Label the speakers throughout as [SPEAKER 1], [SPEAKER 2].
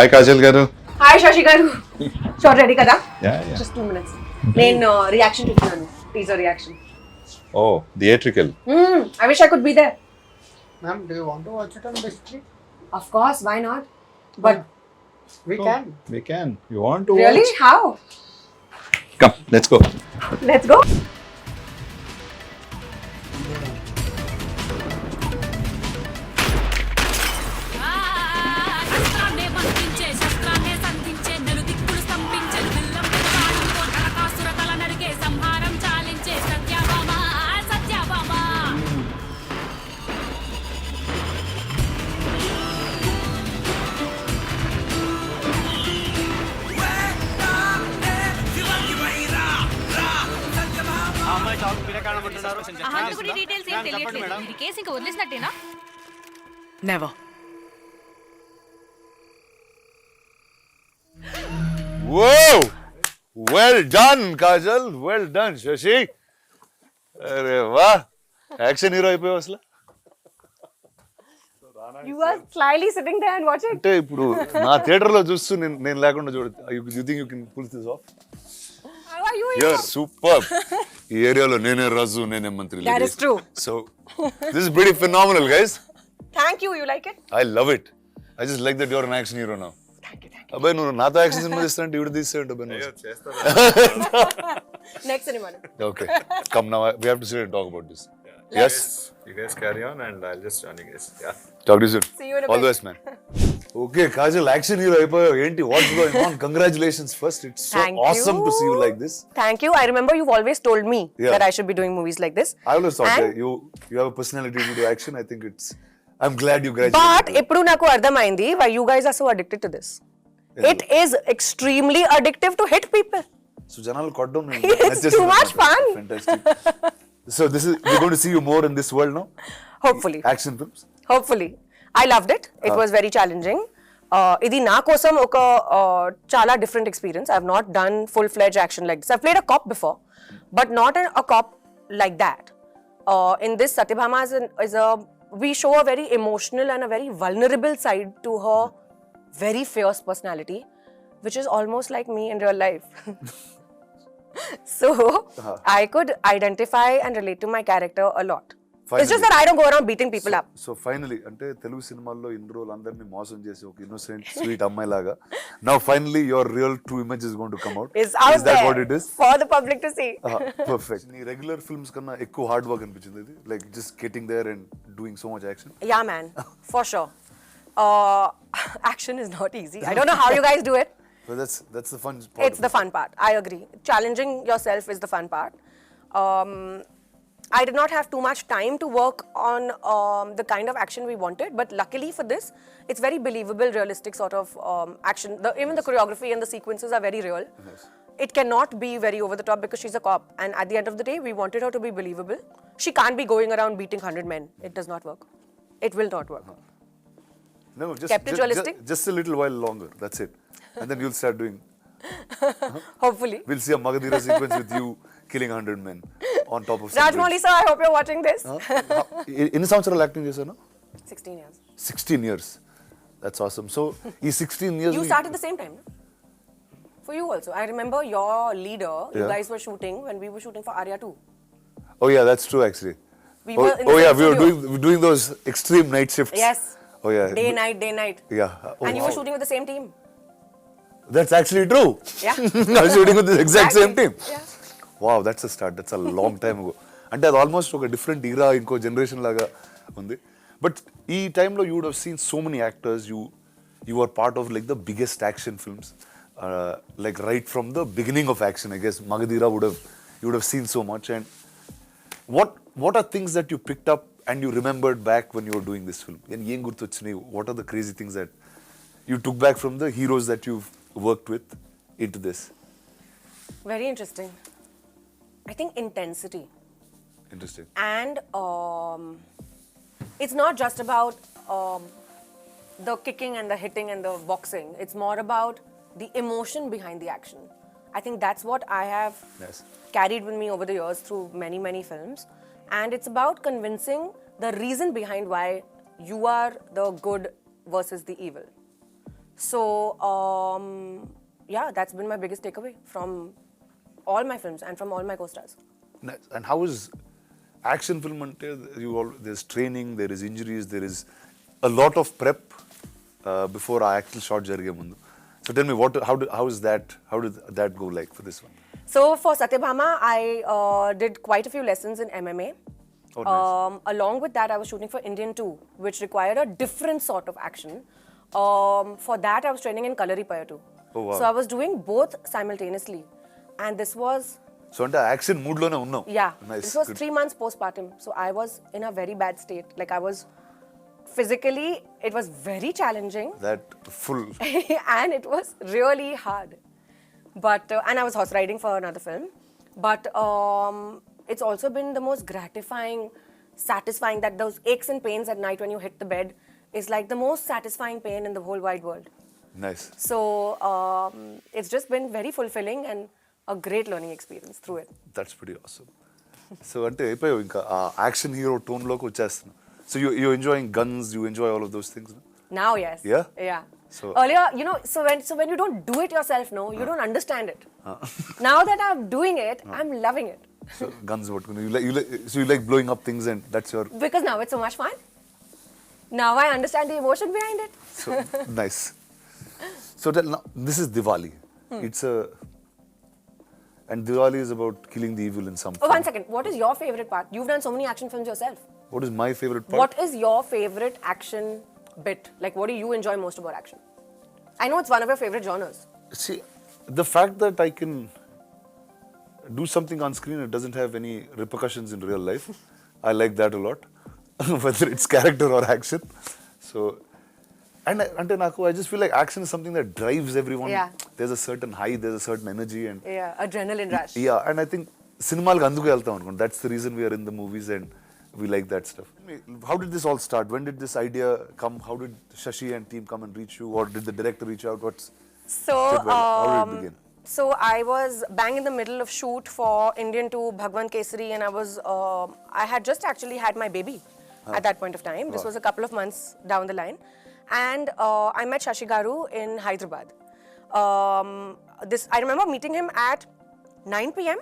[SPEAKER 1] Hi Kajal Garu.
[SPEAKER 2] Hi Shashi garu. Shot ready kada?
[SPEAKER 1] Yeah.
[SPEAKER 2] Just 2 minutes. Main reaction to teaser reaction.
[SPEAKER 1] Oh, theatrical.
[SPEAKER 2] I wish I could be there.
[SPEAKER 3] Ma'am, do you want to watch it on big screen?
[SPEAKER 2] Of course, why not? But
[SPEAKER 3] We can.
[SPEAKER 1] We can. You want to
[SPEAKER 2] really,
[SPEAKER 1] watch?
[SPEAKER 2] how?
[SPEAKER 1] Come, let's go.
[SPEAKER 2] Let's go.
[SPEAKER 4] శస్త్రాన్నే బంధించే శస్త్రాన్నే సంధించే నలుదిక్కులు స్తంభించే విల్లం పెదవాడు Narakasura తల నరికే సంహారం చాలించే Satyabhama Satyabhama హంతకుడి details ఏం తెలియట్లేదు ఇది case ఇంకా వదిలేసినట్టేనా
[SPEAKER 5] never.
[SPEAKER 1] Whoa! Well done, Kajal. Well done, Shashi. अरे वाह action hero అయిపోయావు అసలు.
[SPEAKER 2] You are slyly sitting there and watching.
[SPEAKER 1] అంటే ఇప్పుడు నా థియేటర్ లో చూస్తూ నేను లేకుండా చూడ you think you can pull this off.
[SPEAKER 2] How are you?
[SPEAKER 1] You are super. ఈ ఏరియాలో నేనే రాజు నేనే మంత్రి.
[SPEAKER 2] That is true.
[SPEAKER 1] So this is pretty phenomenal, guys.
[SPEAKER 2] Thank you. You like it?
[SPEAKER 1] I love it. I just like that you're an action hero now.
[SPEAKER 2] Thank you.
[SPEAKER 1] అబ్బాయి నువ్వు నాతో action cinema తీస్తానంటే ఇవిడ తీస్తానంటే అబ్బాయి.
[SPEAKER 2] Next cinema.
[SPEAKER 1] Okay, come now. We have to sit and talk about this. Yes.
[SPEAKER 6] You guys carry on and I'll just join you guys. Yeah.
[SPEAKER 1] Talk to you soon.
[SPEAKER 2] See you in a
[SPEAKER 1] All the
[SPEAKER 2] bit.
[SPEAKER 1] best, man. Okay, Kajal, action hero అయిపోయావు. ఏంటి what's going on? Congratulations first. It's so
[SPEAKER 2] Thank
[SPEAKER 1] awesome
[SPEAKER 2] you.
[SPEAKER 1] to see you like this.
[SPEAKER 2] Thank you. I remember you've always told me
[SPEAKER 1] Yeah.
[SPEAKER 2] that I should be doing movies like this.
[SPEAKER 1] I always thought
[SPEAKER 2] And-
[SPEAKER 1] that you have a personality to do action. I think I'm glad you graduated.
[SPEAKER 2] But ఇప్పుడు నాకు అర్థమైంది why you guys are so addicted to this. It is extremely addictive to hit people.
[SPEAKER 1] So జనాలు కొట్టడం
[SPEAKER 2] It's too much fun.
[SPEAKER 1] Fantastic. So we're going to see you more in this world now.
[SPEAKER 2] Hopefully.
[SPEAKER 1] Action films.
[SPEAKER 2] Hopefully. I loved it. It was very challenging. ఇది నా కోసం ఒక చాలా different experience. I've not done full-fledged action like this. I've played a cop before, but not a cop like that. In this, Satyabhama we show a very emotional and a very vulnerable side to her very fierce personality, which is almost like me in real life. So, I could identify and relate to my character a lot. It's just that I don't go around beating people up.
[SPEAKER 1] So finally అంటే తెలుగు సినిమాల్లో ఇన్ని రోజులు అందరినీ మోసం చేసి ఒక innocent sweet అమ్మాయి లాగా now finally your real true image is going to come out.
[SPEAKER 2] It's out
[SPEAKER 1] Is that
[SPEAKER 2] there
[SPEAKER 1] what it is?
[SPEAKER 2] for the public to see.
[SPEAKER 1] Perfect. నీ రెగ్యులర్ ఫిల్మ్స్ కన్నా ఎక్కువ హార్డ్ వర్క్ అనిపించింది ఇది like just getting there and doing so much action.
[SPEAKER 2] Yeah, man, for sure. Action is not easy. I don't know how you guys do it.
[SPEAKER 1] So that's the fun part.
[SPEAKER 2] It's the fun part. I agree. Challenging yourself is the fun part. I did not have too much time to work on the kind of action we wanted, but luckily for this, it's very believable, realistic sort of action. Even the choreography and the sequences are very real.
[SPEAKER 1] Yes.
[SPEAKER 2] It cannot be very over the top because she's a cop, and at the end of the day, we wanted her to be believable. She can't be going around beating 100 men. It does not work. It will not work.
[SPEAKER 1] No,
[SPEAKER 2] Kept it realistic?
[SPEAKER 1] Just a little while longer. That's it. And then you'll start doing.
[SPEAKER 2] Hopefully.
[SPEAKER 1] We'll see a Magadira sequence with you killing 100 men on top of some
[SPEAKER 2] Rajmouli sir, I hope you're watching this.
[SPEAKER 1] ఎన్ని సంవత్సరాలు acting చేశాను?
[SPEAKER 2] 16 years.
[SPEAKER 1] 16 years. That's awesome. So ఈ 16 years
[SPEAKER 2] You started the same time, no? For you also. I remember your leader, you
[SPEAKER 1] Yeah.
[SPEAKER 2] guys were shooting when we were shooting for Arya 2.
[SPEAKER 1] Oh yeah, that's true actually.
[SPEAKER 2] We were in the
[SPEAKER 1] yeah,
[SPEAKER 2] same
[SPEAKER 1] we were
[SPEAKER 2] studio.
[SPEAKER 1] doing those extreme night shifts.
[SPEAKER 2] Yes.
[SPEAKER 1] Oh yeah.
[SPEAKER 2] Day, night.
[SPEAKER 1] Yeah. Oh,
[SPEAKER 2] And you were
[SPEAKER 1] wow.
[SPEAKER 2] shooting with the same team.
[SPEAKER 1] That's actually true.
[SPEAKER 2] Yeah.
[SPEAKER 1] I was shooting with the exact same team.
[SPEAKER 2] Yeah.
[SPEAKER 1] Wow, that's a start. That's a long time ago. అంటే అది almost ఒక different ఈరా ఇంకో generation లాగా ఉంది. But ఈ టైంలో you would have seen so many actors you are part of like the biggest action films like right from the beginning of action I guess Magadheera would have seen so much and what are things that you picked up and you remembered back when you were doing this film? And ఏం గుర్తొచ్చినాయి? What are the crazy things that you took back from the heroes that you've worked with into this?
[SPEAKER 2] Very interesting. I think intensity.
[SPEAKER 1] Interesting.
[SPEAKER 2] And it's not just about the kicking and the hitting and the boxing. It's more about the emotion behind the action. I think that's what I have
[SPEAKER 1] Yes.
[SPEAKER 2] carried with me over the years through many, many films. And it's about convincing the reason behind why you are the good versus the evil. So, yeah, that's been my biggest takeaway from all my films and from all my co-stars.
[SPEAKER 1] Nice. And how is action film ante there's training, there is injuries, there is a lot of prep before our actual shot jarige mundu. So tell me how did that go like for this one?
[SPEAKER 2] So for Satyabhama, I did quite a few lessons in MMA.
[SPEAKER 1] Oh, nice.
[SPEAKER 2] Along with that, I was shooting for Indian 2, which required a different sort of action. For that, I was training in Kalaripaya too.
[SPEAKER 1] Oh, wow.
[SPEAKER 2] So I was doing both simultaneously. And this was,
[SPEAKER 1] So ante action mood lone unnam.
[SPEAKER 2] yeah,
[SPEAKER 1] Nice.
[SPEAKER 2] this was
[SPEAKER 1] Good.
[SPEAKER 2] 3 months postpartum. So I was in a very bad state. Like I was, physically, it was very challenging.
[SPEAKER 1] That full.
[SPEAKER 2] And it was really hard. But and I was horse riding for another film. But it's also been the most gratifying, satisfying, that those aches and pains at night when you hit the bed is like the most satisfying pain in the whole wide world.
[SPEAKER 1] Nice.
[SPEAKER 2] So it's just been very fulfilling and a great learning experience through it.
[SPEAKER 1] That's pretty awesome. So ante అయిపోయావు ఇంకా ఆ action hero tone లోకి వచ్చేస్తున్నావు. So you enjoying guns, you enjoy all of those things, no?
[SPEAKER 2] Now, yes.
[SPEAKER 1] Yeah?
[SPEAKER 2] Yeah.
[SPEAKER 1] So-
[SPEAKER 2] Earlier, you know, so when you don't do it yourself, no, you don't understand it. Now that I'm doing it, I'm loving it.
[SPEAKER 1] So guns పట్టుకుని you like blowing up things and that's your
[SPEAKER 2] Because now it's so much fun. Now I understand the emotion behind it.
[SPEAKER 1] so nice. So now, this is Diwali. It's a and Diwali is about killing the evil in some
[SPEAKER 2] Oh,
[SPEAKER 1] form.
[SPEAKER 2] one second. What is your favorite part? You've done so many action films yourself.
[SPEAKER 1] What is my favorite part?
[SPEAKER 2] What is your favorite action bit? Like, what do you enjoy most about action? I know it's one of your favorite genres.
[SPEAKER 1] See, the fact that I can do something on screen, it doesn't have any repercussions in real life. I like that a lot, whether it's character or action. So, and I just feel like action is something that drives everyone.
[SPEAKER 2] Yeah.
[SPEAKER 1] There's a certain high, there's a certain energy, and
[SPEAKER 2] Yeah, adrenaline rush.
[SPEAKER 1] yeah, and I think cinema anduku veltam anukondi. That's the reason we are in the movies and we like that stuff. How did this all start? When did this idea come? How did Shashi and team come and reach you, or did the director reach out?
[SPEAKER 2] So,
[SPEAKER 1] How did it begin?
[SPEAKER 2] So I was bang in the middle of shoot for Indian 2 Bhagwan Kesari, and I had just actually had my baby at that point of time. This was a couple of months down the line, and I met Shashi Garu in Hyderabad. I remember meeting him at 9 p.m.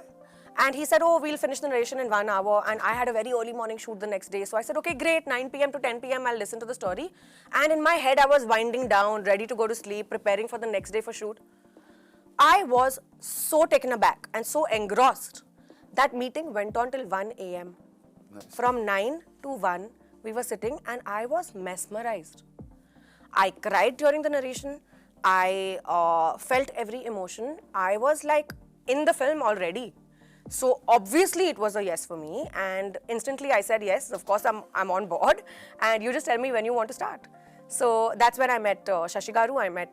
[SPEAKER 2] and he said, "Oh, we'll finish the narration in 1 hour." And I had a very early morning shoot the next day, so I said, "Okay, great. 9 p.m. to 10 p.m. I'll listen to the story." And in my head, I was winding down, ready to go to sleep, preparing for the next day for shoot. I was so taken aback and so engrossed. That meeting went on till 1 a.m.
[SPEAKER 1] Nice.
[SPEAKER 2] From 9 to 1, we were sitting and I was mesmerized. I cried during the narration. I felt every emotion. I was like in the film already. So obviously it was a yes for me, and instantly I said yes. Of course I'm on board, and you just tell me when you want to start. So that's when I met Shashi Garu. I met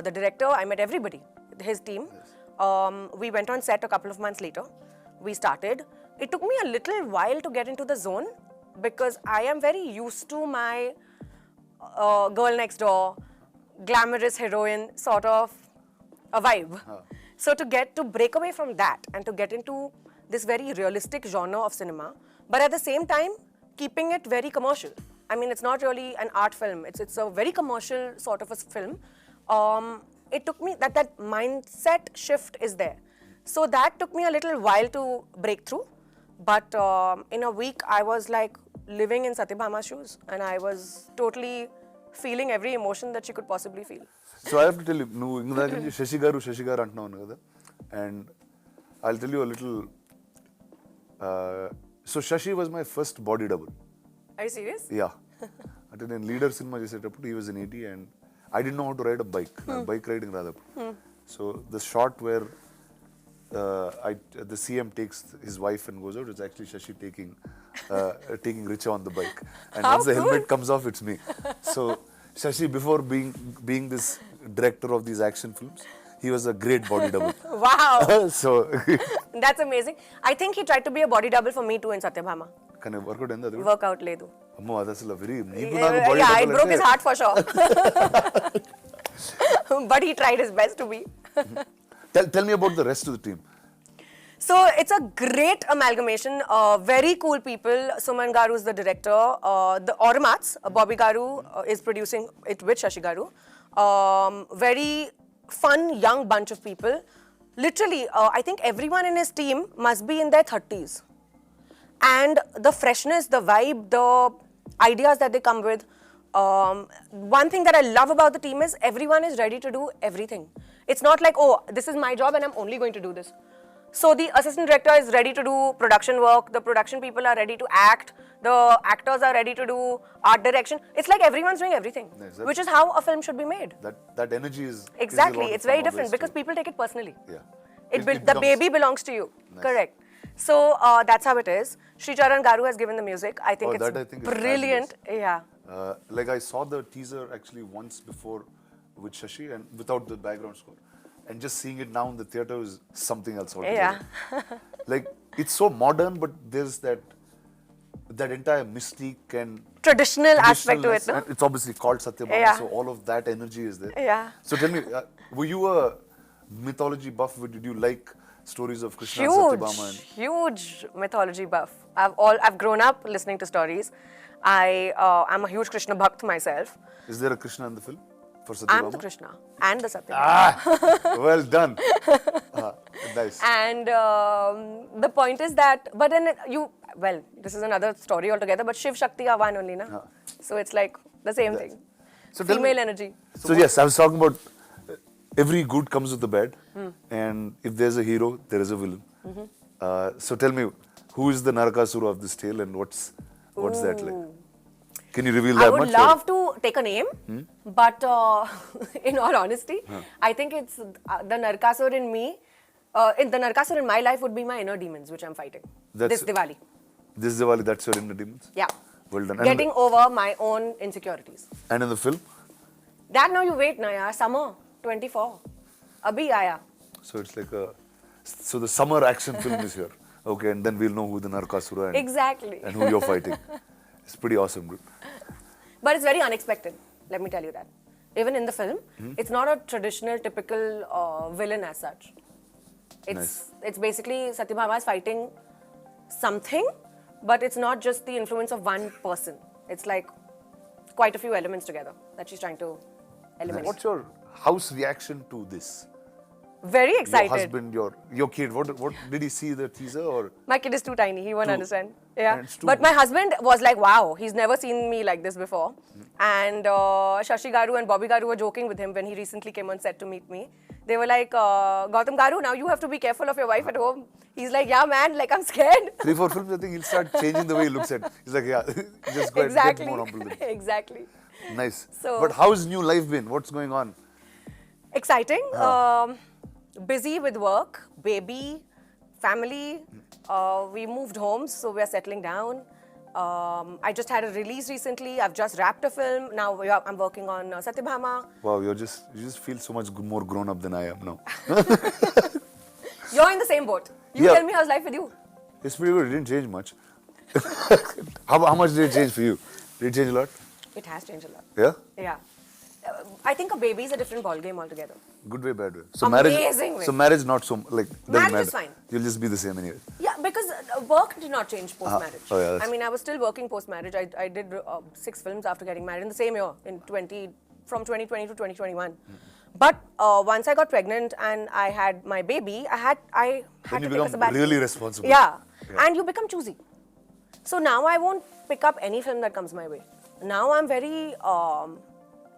[SPEAKER 2] the director. I met everybody, his team. We went on set a couple of months later. We started. It took me a little while to get into the zone because I am very used to my girl next door, glamorous heroine sort of a vibe. So to break away from that and to get into this very realistic genre of cinema, but at the same time keeping it very commercial. I mean, it's not really an art film. It's a very commercial sort of a film. It took me that mindset shift is there. So that took me a little while to break through. But in a week, I was like living in Satyabhama's shoes, and I was totally feeling every emotion that she could possibly feel.
[SPEAKER 1] So I have to tell you, నువ్వు ఇందాక నుంచి శశి గారు అంటున్నావు కదా, and I'll tell you a little. So Shashi was my first body double.
[SPEAKER 2] Are you serious?
[SPEAKER 1] Yeah. అంటే నేను leader cinema చేసేటప్పుడు he was in 80 and I didn't know how to ride a bike. నాకు bike riding రాదు అప్పుడు. So the shot where the CM takes his wife and goes out, it's actually Shashi taking Richa on the bike. And
[SPEAKER 2] How
[SPEAKER 1] once the
[SPEAKER 2] cool.
[SPEAKER 1] helmet comes off, it's me. So Shashi, before being this director of these action films, he was a great body double.
[SPEAKER 2] Wow.
[SPEAKER 1] So
[SPEAKER 2] That's amazing. I think he tried to be a body double for me too in Satyabhama.
[SPEAKER 1] కానీ work out అయింది అది
[SPEAKER 2] Workout ledu.
[SPEAKER 1] అమ్మో అది అసలు very నీకు నాకు body
[SPEAKER 2] Yeah, it broke his heart for sure. But he tried his best to be.
[SPEAKER 1] Tell me about the rest of the team.
[SPEAKER 2] So it's a great amalgamation. Very cool people. Suman Garu is the director. The Automats, Bobby Garu is producing it with Shashi Garu. very fun young bunch of people. Literally, I think everyone in his team must be in their 30s. And the freshness, the vibe, the ideas that they come with. One thing that I love about the team is everyone is ready to do everything. It's not like, oh, this is my job and I'm only going to do this. So the assistant director is ready to do production work, the production people are ready to act, the actors are ready to do art direction. It's like everyone's doing everything, which is how a film should be made.
[SPEAKER 1] That energy is
[SPEAKER 2] Exactly,
[SPEAKER 1] is a lot
[SPEAKER 2] it's
[SPEAKER 1] of
[SPEAKER 2] very
[SPEAKER 1] fun
[SPEAKER 2] different
[SPEAKER 1] always
[SPEAKER 2] because
[SPEAKER 1] too.
[SPEAKER 2] people take it personally.
[SPEAKER 1] Yeah.
[SPEAKER 2] The
[SPEAKER 1] becomes-
[SPEAKER 2] baby belongs to you.
[SPEAKER 1] Nice.
[SPEAKER 2] Correct. So that's how it is. Sri Charan Garu has given the music. I think
[SPEAKER 1] Oh,
[SPEAKER 2] it's
[SPEAKER 1] that I think is
[SPEAKER 2] brilliant. Yeah.
[SPEAKER 1] Like I saw the teaser actually once before with Shashi and without the background score. And just seeing it now in the theatre is something else altogether.
[SPEAKER 2] Yeah.
[SPEAKER 1] Like it's so modern, but there's that entire mystique and
[SPEAKER 2] Traditional aspect to it,
[SPEAKER 1] traditionalness,
[SPEAKER 2] no?
[SPEAKER 1] and it's obviously called Satyabhama,
[SPEAKER 2] Yeah.
[SPEAKER 1] so all of that energy is there.
[SPEAKER 2] Yeah.
[SPEAKER 1] So tell me, were you a mythology buff? Did you like stories of Krishna and
[SPEAKER 2] Huge,
[SPEAKER 1] Satyabhama? And
[SPEAKER 2] huge mythology buff. I've grown up listening to stories. I'm a huge Krishna bhakt myself.
[SPEAKER 1] is there a Krishna in the film for Satyabhama?
[SPEAKER 2] I'm the Krishna and the Satyabhama.
[SPEAKER 1] Well done. Nice.
[SPEAKER 2] And the point is that, but then this is another story altogether, but Shiv Shakti are one only, na? So it's like the same thing.
[SPEAKER 1] So tell me-
[SPEAKER 2] Female energy.
[SPEAKER 1] So yes, I was talking about every good comes with a bad, and if there's a hero, there is a villain. So tell me, who is the Narakasura of this tale, and what's that like? Can you reveal that
[SPEAKER 2] I would
[SPEAKER 1] much?
[SPEAKER 2] love to take a name, but in all honesty, I think it's the Narkasur in me. The Narkasur in my life would be my inner demons, which I'm fighting
[SPEAKER 1] That's-
[SPEAKER 2] this Diwali.
[SPEAKER 1] This Diwali, that's your inner demons?
[SPEAKER 2] Yeah.
[SPEAKER 1] Well done.
[SPEAKER 2] Getting over my own insecurities.
[SPEAKER 1] And in the film?
[SPEAKER 2] That now you wait, na yaar. Summer 24. Abhi aaya.
[SPEAKER 1] So it's like so the summer action film is here. Okay, and then we'll know who the Narakasura and,
[SPEAKER 2] Exactly.
[SPEAKER 1] and who you're fighting. It's pretty awesome, dude.
[SPEAKER 2] But it's very unexpected, let me tell you that. Even in the film, it's not a traditional, typical villain as such. It's basically Satyabhama is fighting something, but it's not just the influence of one person. It's like quite a few elements together that she's trying to eliminate.
[SPEAKER 1] What's your house reaction to this?
[SPEAKER 2] Very excited.
[SPEAKER 1] Your husband, your kid, what did he see the teaser or?
[SPEAKER 2] My kid is too tiny, he won't understand. Yeah.
[SPEAKER 1] And it's too
[SPEAKER 2] But my husband was like, wow, he's never seen me like this before. And Shashi Garu and Bobby Garu were joking with him when he recently came on set to meet me. They were like, Gautam Garu, now you have to be careful of your wife at home. He's like, yeah, man, like I'm scared.
[SPEAKER 1] 3-4 films, I think he'll start changing the way he looks at it. He's like, yeah, just go ahead,
[SPEAKER 2] Exactly.
[SPEAKER 1] get more humble. Then.
[SPEAKER 2] Exactly.
[SPEAKER 1] Nice.
[SPEAKER 2] So-
[SPEAKER 1] But how's new life been? What's going on?
[SPEAKER 2] Exciting. Busy with work, baby, family. We moved homes, so we're settling down. I just had a release recently. I've just wrapped a film. Now I'm working on Satyabhama.
[SPEAKER 1] Wow, you just feel so much more grown up than I am now.
[SPEAKER 2] You're in the same boat. You
[SPEAKER 1] Yeah.
[SPEAKER 2] tell me how's life with you?
[SPEAKER 1] It's pretty good. It didn't change much. how much did it change for you? Did it change a lot?
[SPEAKER 2] It has changed a lot.
[SPEAKER 1] Yeah?
[SPEAKER 2] Yeah. I think a baby is a different ballgame altogether.
[SPEAKER 1] Good way, bad way. So
[SPEAKER 2] Amazing way.
[SPEAKER 1] marriage not so like doesn't
[SPEAKER 2] Marriage
[SPEAKER 1] matter.
[SPEAKER 2] is fine.
[SPEAKER 1] You'll just be the same anyway.
[SPEAKER 2] Yeah, because work did not change post-marriage.
[SPEAKER 1] Oh, yeah, that's-
[SPEAKER 2] I mean, I was still working post-marriage. I did 6 films after getting married in the same year, from 2020 to 2021. But once I got pregnant and I had my baby, I had
[SPEAKER 1] Then
[SPEAKER 2] to
[SPEAKER 1] you
[SPEAKER 2] take a
[SPEAKER 1] become
[SPEAKER 2] sabbatical.
[SPEAKER 1] really responsible.
[SPEAKER 2] Yeah. And you become choosy. So now I won't pick up any film that comes my way. Now I'm very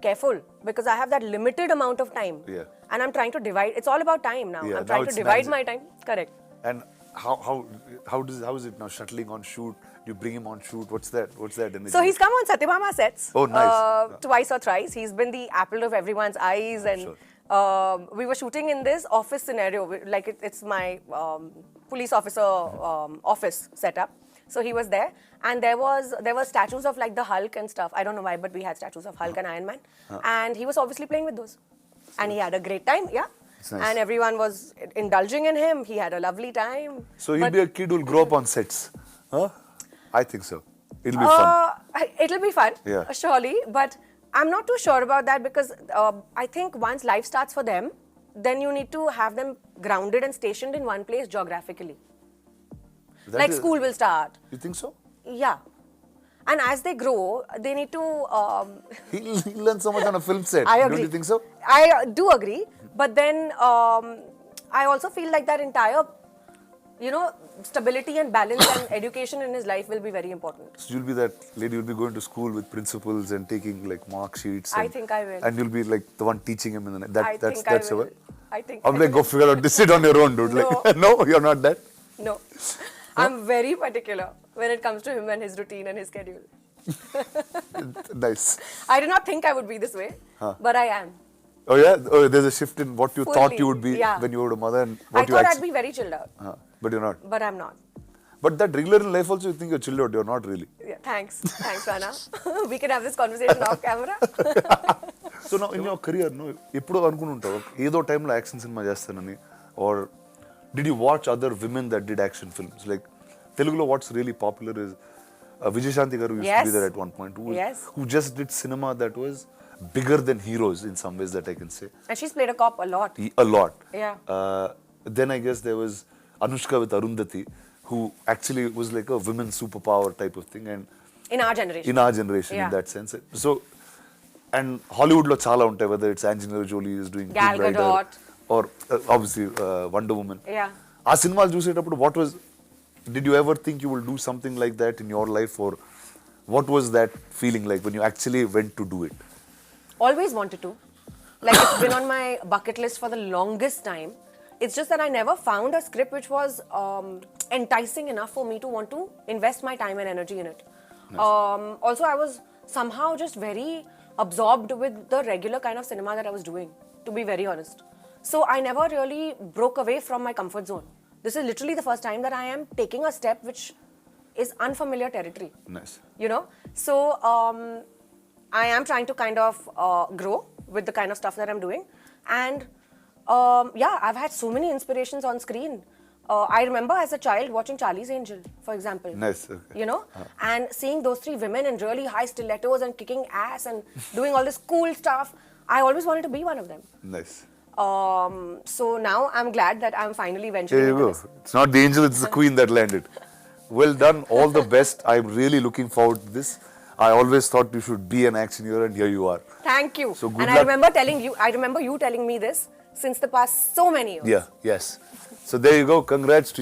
[SPEAKER 2] careful because I have that limited amount of time.
[SPEAKER 1] Yeah.
[SPEAKER 2] And I'm trying to divide. It's all about time now.
[SPEAKER 1] Yeah,
[SPEAKER 2] I'm
[SPEAKER 1] now
[SPEAKER 2] trying to
[SPEAKER 1] it's
[SPEAKER 2] divide
[SPEAKER 1] managing.
[SPEAKER 2] my time. Correct.
[SPEAKER 1] And how is it now shuttling on shoot? You bring him on shoot. What's that energy?
[SPEAKER 2] So he's come on Satyabhama sets.
[SPEAKER 1] Oh, nice.
[SPEAKER 2] Twice or thrice. He's been the apple of everyone's eyes. And
[SPEAKER 1] Sure.
[SPEAKER 2] we were shooting in this office scenario. Like it's my police officer office setup. So he was there. And there were statues of like the Hulk and stuff. I don't know why, but we had statues of Hulk and Iron Man. And he was obviously playing with those. And he had a great time, yeah.
[SPEAKER 1] It's nice.
[SPEAKER 2] And everyone was indulging in him. He had a lovely time.
[SPEAKER 1] So he'll
[SPEAKER 2] But-
[SPEAKER 1] be a kid who'll grow up on sets. Huh? I think so. It'll be fun.
[SPEAKER 2] It'll be fun,
[SPEAKER 1] Yeah.
[SPEAKER 2] surely. But I'm not too sure about that because I think once life starts for them, then you need to have them grounded and stationed in one place geographically.
[SPEAKER 1] That
[SPEAKER 2] Like
[SPEAKER 1] is-
[SPEAKER 2] school will start.
[SPEAKER 1] You think so?
[SPEAKER 2] Yeah. And as they grow, they need to.
[SPEAKER 1] He'll learn so much on a film set.
[SPEAKER 2] I agree.
[SPEAKER 1] Don't you think so?
[SPEAKER 2] I do agree, but then I also feel like that entire, stability and balance and education in his life will be very important.
[SPEAKER 1] So you'll be that lady, you'll be going to school with principals and taking like mark sheets.
[SPEAKER 2] I think I will.
[SPEAKER 1] And you'll be like the one teaching him in the night.
[SPEAKER 2] I think I will. I think.
[SPEAKER 1] I'm
[SPEAKER 2] I
[SPEAKER 1] like, go
[SPEAKER 2] will.
[SPEAKER 1] figure out this shit on your own, dude. Like, no, you're not that.
[SPEAKER 2] No, I'm very particular when it comes to him and his routine and his schedule.
[SPEAKER 1] Nice.
[SPEAKER 2] I did not think I would be this way, but I am.
[SPEAKER 1] Oh yeah? Oh, there's a shift in what you thought
[SPEAKER 2] Fully,
[SPEAKER 1] you would be
[SPEAKER 2] yeah.
[SPEAKER 1] when you were a mother and what
[SPEAKER 2] I
[SPEAKER 1] you
[SPEAKER 2] thought
[SPEAKER 1] actually...
[SPEAKER 2] I'd be very chilled out,
[SPEAKER 1] But you're not.
[SPEAKER 2] but I'm not.
[SPEAKER 1] But that regular in life also you think you're chilled out. You're not really.
[SPEAKER 2] Yeah, thanks, Rana. We can have this conversation off camera.
[SPEAKER 1] So now in your career, no, ఎప్పుడో అనుకుంటుంటావు ఏదో టైంలో action cinema చేస్తానని, or did you watch other women that did action films? Like Telugulo, what's really popular is Vijayashanti garu used to be there at one point, who just did cinema that was bigger than heroes in some ways, that I can say.
[SPEAKER 2] And she's played a cop a lot.
[SPEAKER 1] A lot.
[SPEAKER 2] Yeah.
[SPEAKER 1] Then I guess there was Anushka with Arundhati, who actually was like a women's superpower type of thing, and
[SPEAKER 2] In our generation.
[SPEAKER 1] in our generation,
[SPEAKER 2] Yeah.
[SPEAKER 1] in that sense. So, and Hollywood lo chala untai, whether it's Angelina Jolie is doing
[SPEAKER 2] Gal
[SPEAKER 1] Tomb Raider,
[SPEAKER 2] Gadot.
[SPEAKER 1] or obviously Wonder Woman.
[SPEAKER 2] Yeah.
[SPEAKER 1] ఆ సినిమాలు చూసేటప్పుడు what was, did you ever think you will do something like that in your life, or what was that feeling like when you actually went to do it?
[SPEAKER 2] Always wanted to. Like, it's been on my bucket list for the longest time. It's just that I never found a script which was enticing enough for me to want to invest my time and energy in it. Also, I was somehow just very absorbed with the regular kind of cinema that I was doing, to be very honest. So I never really broke away from my comfort zone. This is literally the first time that I am taking a step which is unfamiliar territory.
[SPEAKER 1] Nice.
[SPEAKER 2] So I am trying to kind of grow with the kind of stuff that I'm doing, and I've had so many inspirations on screen. I remember as a child watching Charlie's Angel, for example.
[SPEAKER 1] Nice. Okay.
[SPEAKER 2] And seeing those three women in really high stilettos and kicking ass and doing all this cool stuff. I always wanted to be one of them.
[SPEAKER 1] Nice.
[SPEAKER 2] So now I'm glad that I'm finally venturing
[SPEAKER 1] There you
[SPEAKER 2] into
[SPEAKER 1] go.
[SPEAKER 2] this.
[SPEAKER 1] It's not the angel, it's the queen that landed. Well done. All the best. I'm really looking forward to this. I always thought you should be an action hero, and here you are.
[SPEAKER 2] Thank you.
[SPEAKER 1] So good
[SPEAKER 2] and
[SPEAKER 1] luck.
[SPEAKER 2] I remember you telling me this since the past so many years.
[SPEAKER 1] Yeah, yes. So there you go. Congrats to